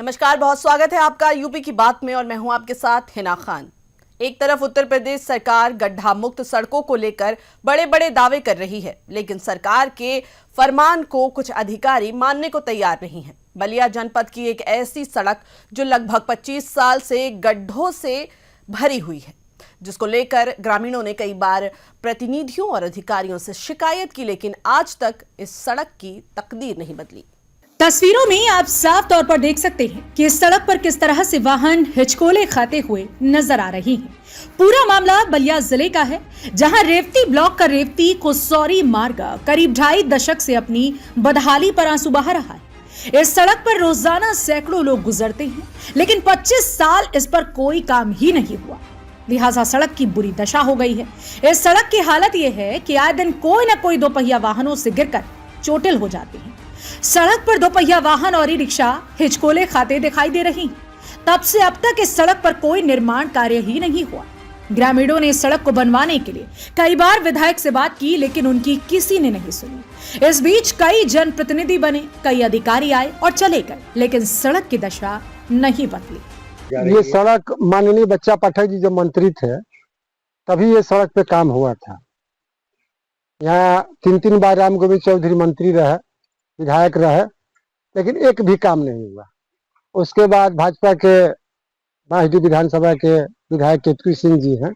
नमस्कार, बहुत स्वागत है आपका यूपी की बात में और मैं हूं आपके साथ हिना खान। एक तरफ उत्तर प्रदेश सरकार गड्ढा मुक्त सड़कों को लेकर बड़े बड़े दावे कर रही है, लेकिन सरकार के फरमान को कुछ अधिकारी मानने को तैयार नहीं है। बलिया जनपद की एक ऐसी सड़क जो लगभग 25 साल से गड्ढों से भरी हुई है, जिसको लेकर ग्रामीणों ने कई बार प्रतिनिधियों और अधिकारियों से शिकायत की, लेकिन आज तक इस सड़क की तकदीर नहीं बदली। तस्वीरों में आप साफ तौर पर देख सकते हैं कि इस सड़क पर किस तरह से वाहन हिचकोले खाते हुए नजर आ रही हैं। पूरा मामला बलिया जिले का है, जहां रेवती ब्लॉक का रेवती कोसौरी मार्ग करीब 2.5 दशक से अपनी बदहाली पर आंसू बहा रहा है। इस सड़क पर रोजाना सैकड़ों लोग गुजरते हैं, लेकिन 25 साल इस पर कोई काम ही नहीं हुआ, लिहाजा सड़क की बुरी दशा हो गई है। इस सड़क की हालत यह है कि आए दिन कोई न कोई दोपहिया वाहनों से गिरकर चोटिल हो जाते हैं। सड़क पर दोपहिया वाहन और ई रिक्शा हिचकोले खाते दिखाई दे रही। तब से अब तक इस सड़क पर कोई निर्माण कार्य ही नहीं हुआ। ग्रामीणों ने इस सड़क को बनवाने के लिए कई बार विधायक से बात की, लेकिन उनकी किसी ने नहीं सुनी। इस बीच कई जनप्रतिनिधि बने, कई अधिकारी आए और चले गए, लेकिन सड़क की दशा नहीं बदली। ये सड़क माननीय बच्चा पाठक जी जब मंत्री थे तभी ये सड़क पे काम हुआ था। यहाँ 3 बार राम गोविंद चौधरी मंत्री रहे, विधायक रहे, लेकिन एक भी काम नहीं हुआ। उसके बाद भाजपा के बांसडीह विधानसभा के विधायक केतकी सिंह जी हैं,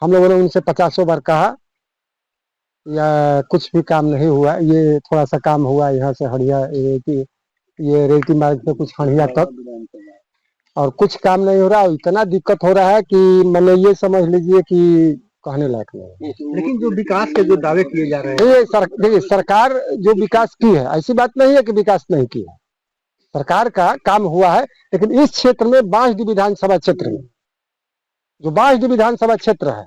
हम लोगों ने उनसे 50 बार कहा या कुछ भी काम नहीं हुआ। ये थोड़ा सा काम हुआ यहाँ से हड़िया ये रेती मार्ग पे कुछ हड़िया तक, और कुछ काम नहीं हो रहा। इतना दिक्कत हो रहा है कि मैंने ये समझ लीजिए कि कहने लायक नहीं। लेकिन जो विकास के जो दावे किए जा रहे हैं, देखिए सरकार जो विकास की है, ऐसी बात नहीं है कि विकास नहीं की है, सरकार का काम हुआ है। लेकिन इस क्षेत्र में बांसडीह विधानसभा क्षेत्र में, जो बांसडीह विधानसभा क्षेत्र है,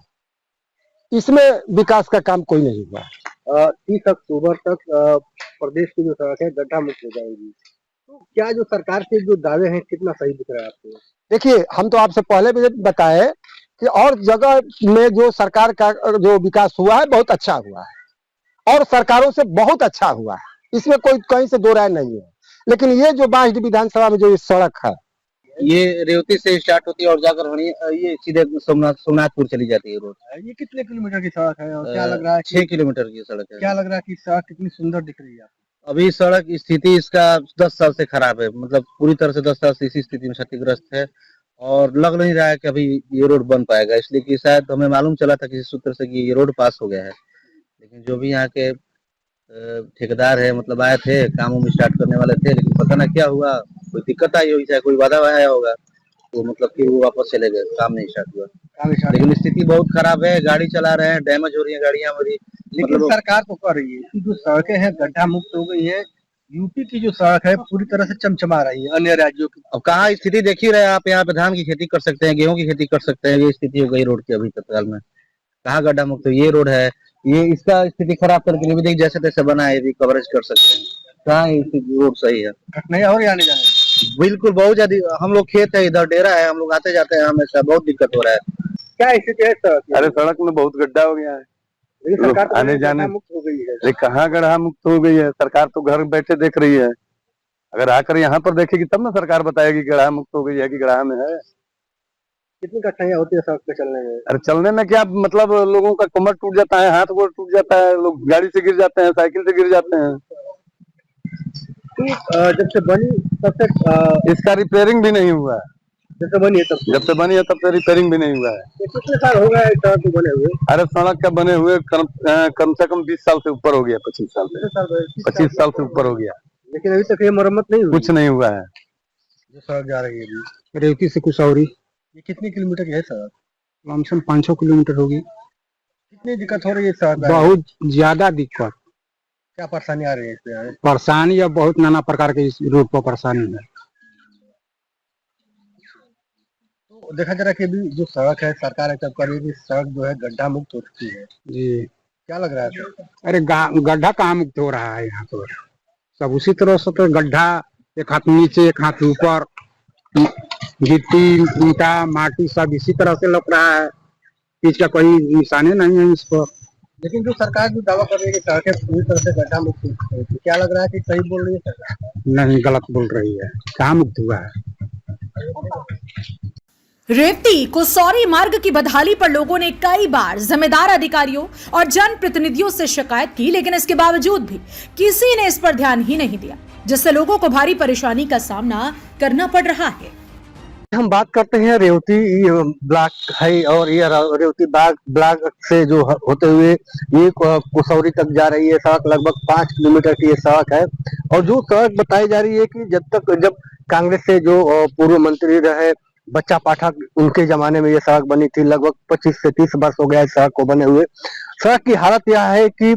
इसमें विकास का काम कोई नहीं हुआ। 30 अक्टूबर तक प्रदेश की जो सड़क है गड्ढा मुक्त हो जाएगी, तो क्या जो सरकार के जो दावे हैं कितना सही दिख रहा है आपको? देखिए, हम तो आपसे पहले भी बताए कि और जगह में जो सरकार का जो विकास हुआ है बहुत अच्छा हुआ है, और सरकारों से बहुत अच्छा हुआ है, इसमें कोई कहीं से दो राय नहीं है। लेकिन ये जो बांसडीह विधानसभा में जो इस सड़क है, ये रेवती से स्टार्ट होती है और जाकर ये सीधे सोमनाथपुर चली जाती है रोड। ये कितने किलोमीटर की सड़क है और क्या लग रहा है 6 किलोमीटर की सड़क है। क्या लग रहा है कि सड़क कितनी सुंदर दिख रही है आपको? अभी सड़क स्थिति इसका 10 साल से खराब है, मतलब पूरी तरह से 10 साल से इसी स्थिति में क्षतिग्रस्त है, और लग नहीं रहा है कि अभी ये रोड बन पाएगा। इसलिए कि शायद हमें मालूम चला था किसी सूत्र से कि ये रोड पास हो गया है, लेकिन जो भी यहाँ के ठेकेदार है, मतलब आए थे काम स्टार्ट करने वाले थे, लेकिन पता ना क्या हुआ, कोई दिक्कत आई होगी, चाहे कोई बाधा आया होगा, तो मतलब फिर वो वापस चले गए, काम नहीं स्टार्ट हुआ। लेकिन स्थिति बहुत खराब है, गाड़ी चला रहे हैं, डैमेज हो रही है गाड़ियां हमारी। लेकिन मतलब सरकार तो कर रही है कि जो सड़कें हैं गड्ढा मुक्त हो गई है। यूपी की जो सड़क है पूरी तरह से चमचमा रही है अन्य राज्यों की। अब कहाँ स्थिति देख ही रहे हैं आप, यहाँ पे धान की खेती कर सकते हैं, गेहूं की खेती कर सकते हैं, ये स्थिति हो गई रोड की अभी तत्काल में। कहाँ गड्ढा मुक्त हो? ये रोड है, ये इसका स्थिति खराब करके भी देख जैसे तैसे बना है, कवरेज कर सकते हैं। कहाँ रोड सही है? नहीं और आने जाने बिल्कुल बहुत ज्यादा। हम लोग खेत है, इधर डेरा है, हम लोग आते जाते हैं हमेशा, बहुत दिक्कत हो रहा है। क्या स्थिति है सड़क? अरे सड़क में बहुत गड्ढा हो गया है, सरकार तो आने जाने मुक्त हो गई है। अरे कहाँ गड्ढा मुक्त हो गई है? सरकार तो घर बैठे देख रही है, अगर आकर यहाँ पर देखेगी तब ना सरकार बताएगी गड्ढा मुक्त हो गई है कि गड्ढा में है। कितनी कठिनाइयां होती है सड़क पे चलने में? अरे चलने में क्या मतलब, लोगों का कमर टूट जाता है, हाथ गोड़ टूट जाता है, लोग गाड़ी से गिर जाते हैं, साइकिल से गिर जाते हैं। जब से बनी तब से इसका रिपेयरिंग भी नहीं हुआ है। जब से बनी है तब से रिपेयरिंग भी नहीं हुआ है। कितने साल हो गए सड़क को बने हुए? अरे सड़क का बने हुए कम से कम 20 साल से ऊपर हो गया, 25 साल से ऊपर हो गया, लेकिन अभी तक ये मरम्मत नहीं हुई, कुछ नहीं हुआ है। जो सड़क जा रही है अभी रेवती से कुसौरी, ये कितनी किलोमीटर की है सड़क? लमसम 500 किलोमीटर होगी। कितनी दिक्कत हो रही है सड़क? बहुत ज्यादा दिक्कत, क्या परेशानी आ रही है इससे? परेशानी या बहुत नाना प्रकार के इस रोड पर परेशानी है। तो देखा जा रहा है कि अभी जो सड़क है सरकार जब कर रही है, सड़क जो है गड्ढा मुक्त हो चुकी है जी। क्या लग रहा है सर? अरे गड्ढा कहाँ मुक्त हो रहा है? यहाँ पर सब उसी तरह से तो गड्ढा, एक हाथ नीचे एक हाथ ऊपर, गिट्टी ईंटा माटी सब इसी तरह से लग रहा है। इसका कोई निशाने नहीं है इस पर। लेकिन जो सरकार जो दावा कर रही है कि सड़कें पूरी तरह से गड्ढा मुक्त है, तो क्या लग रहा है कि सही बोल रही है सरकार? नहीं, गलत बोल रही है। कहाँ मुक्त हुआ है? रेवती कुसौरी मार्ग की बदहाली पर लोगों ने कई बार जिम्मेदार अधिकारियों और जनप्रतिनिधियों से शिकायत की, लेकिन इसके बावजूद भी किसी ने इस पर ध्यान ही नहीं दिया, जिससे लोगों को भारी परेशानी का सामना करना पड़ रहा है। हम बात करते हैं रेवती ब्लॉक है और ये रेवती ब्लॉक से जो होते हुए ये कुसौरी तक जा रही है सड़क, लगभग 5 किलोमीटर की ये सड़क है। और जो सड़क बताई जा रही है कि जब कांग्रेस से जो पूर्व मंत्री रहे बच्चा पाठक, उनके जमाने में ये सड़क बनी थी। लगभग 25 से 30 वर्ष हो गया इस सड़क को बने हुए। सड़क की हालत यह है कि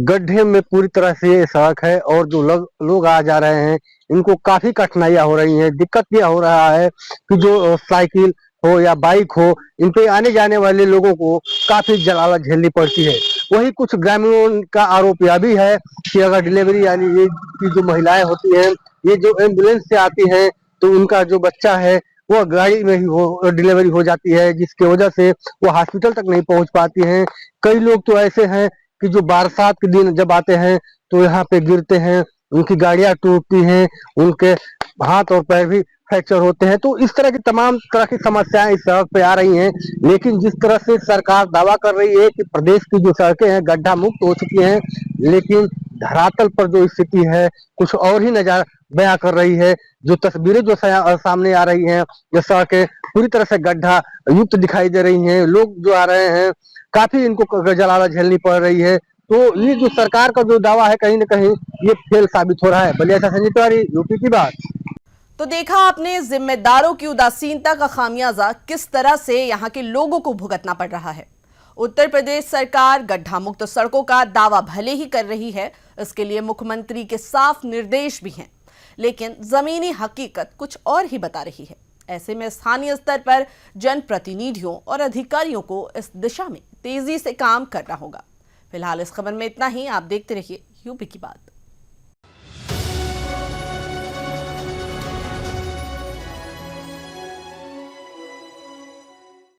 गड्ढे में पूरी तरह से ये सड़क है और जो लोग आ जा रहे हैं इनको काफी कठिनाइयां हो रही हैं। दिक्कत यह हो रहा है कि जो साइकिल हो या बाइक हो, इन पे आने जाने वाले लोगों को काफी जलालत झेलनी पड़ती है। वही कुछ ग्रामीणों का आरोप यह भी है कि अगर डिलीवरी यानी ये की जो महिलाएं होती हैं, ये जो एम्बुलेंस से आती हैं तो उनका जो बच्चा है वो गाड़ी में ही डिलीवरी हो जाती है, जिसकी वजह से वो हॉस्पिटल तक नहीं पहुंच पाती हैं। कई लोग तो ऐसे हैं कि जो बरसात के दिन जब आते हैं तो यहाँ पे गिरते हैं, उनकी गाड़ियां टूटती हैं, उनके हाथ और पैर भी फ्रैक्चर होते हैं। तो इस तरह की तमाम तरह की समस्याएं इस सड़क पे आ रही हैं। लेकिन जिस तरह से सरकार दावा कर रही है कि प्रदेश की जो सड़कें हैं गड्ढा मुक्त हो चुकी हैं, लेकिन धरातल पर जो स्थिति है कुछ और ही नजर बयां कर रही है। जो तस्वीरें जो सामने आ रही हैं, ये सड़कें पूरी तरह से गड्ढा युक्त दिखाई दे रही हैं। लोग जो आ रहे हैं काफी इनको जलालत झेलनी पड़ रही है। तो ये जो सरकार का जो दावा है कहीं ना कहीं ये फेल साबित हो रहा है। बलिया से संजय तिवारी, यूपी की बात। तो देखा आपने जिम्मेदारों की उदासीनता का खामियाजा किस तरह से यहाँ के लोगों को भुगतना पड़ रहा है। उत्तर प्रदेश सरकार गड्ढा मुक्त सड़कों का दावा भले ही कर रही है, इसके लिए मुख्यमंत्री के साफ निर्देश भी हैं, लेकिन जमीनी हकीकत कुछ और ही बता रही है। ऐसे में स्थानीय स्तर पर जनप्रतिनिधियों और अधिकारियों को इस दिशा में तेजी से काम करना होगा। फिलहाल इस खबर में इतना ही। आप देखते रहिए यूपी की बात।